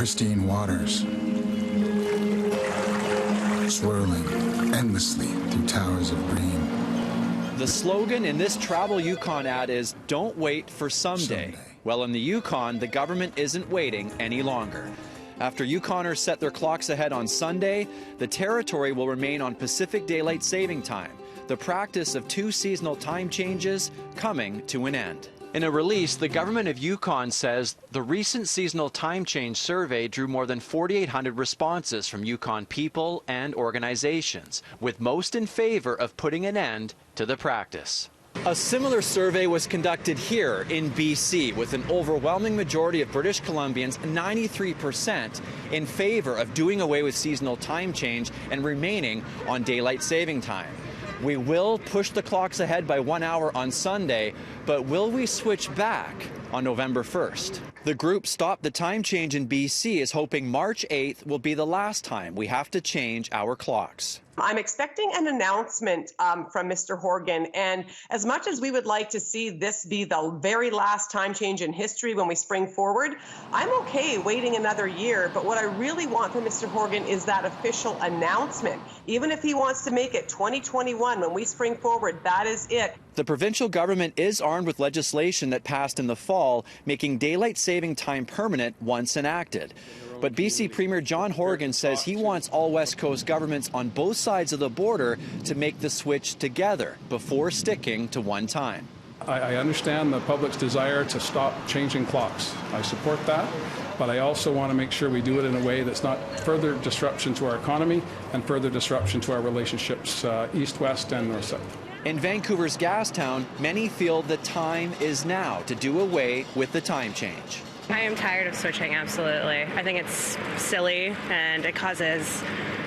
pristine waters, swirling endlessly through towers of green. The slogan in this Travel Yukon ad is, "Don't wait for someday." Well, in the Yukon, the government isn't waiting any longer. After Yukoners set their clocks ahead on Sunday, the territory will remain on Pacific Daylight Saving Time, the practice of 2 seasonal time changes coming to an end. In a release, the government of Yukon says the recent seasonal time change survey drew more than 4,800 responses from Yukon people and organizations, with most in favor of putting an end to the practice. A similar survey was conducted here in BC, with an overwhelming majority of British Columbians, 93%, in favor of doing away with seasonal time change and remaining on daylight saving time. We will push the clocks ahead by 1 hour on Sunday, but will we switch back on November 1st? The group Stop the Time Change in BC is hoping March 8th will be the last time we have to change our clocks. I'm expecting an announcement from Mr. Horgan, and as much as we would like to see this be the very last time change in history when we spring forward, I'm okay waiting another year, but what I really want from Mr. Horgan is that official announcement. Even if he wants to make it 2021 when we spring forward, that is it. The provincial government is armed with legislation that passed in the fall, making daylight saving time permanent once enacted. But BC Premier John Horgan says he wants all West Coast governments on both sides of the border to make the switch together before sticking to one time. I understand the public's desire to stop changing clocks. I support that, but I also want to make sure we do it in a way that's not further disruption to our economy and further disruption to our relationships east-west and north-south. In Vancouver's Gastown, many feel the time is now to do away with the time change. I am tired of switching, absolutely. I think it's silly and it causes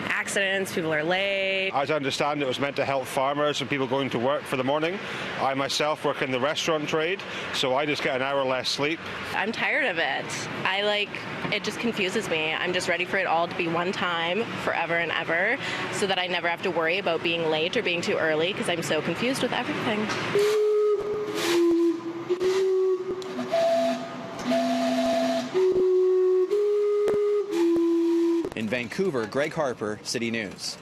accidents, people are late. As I understand, it was meant to help farmers and people going to work for the morning. I myself work in the restaurant trade, so I just get an hour less sleep. I'm tired of it. It just confuses me. I'm just ready for it all to be one time, forever and ever, so that I never have to worry about being late or being too early, because I'm so confused with everything. In Vancouver, Greg Harper, City News.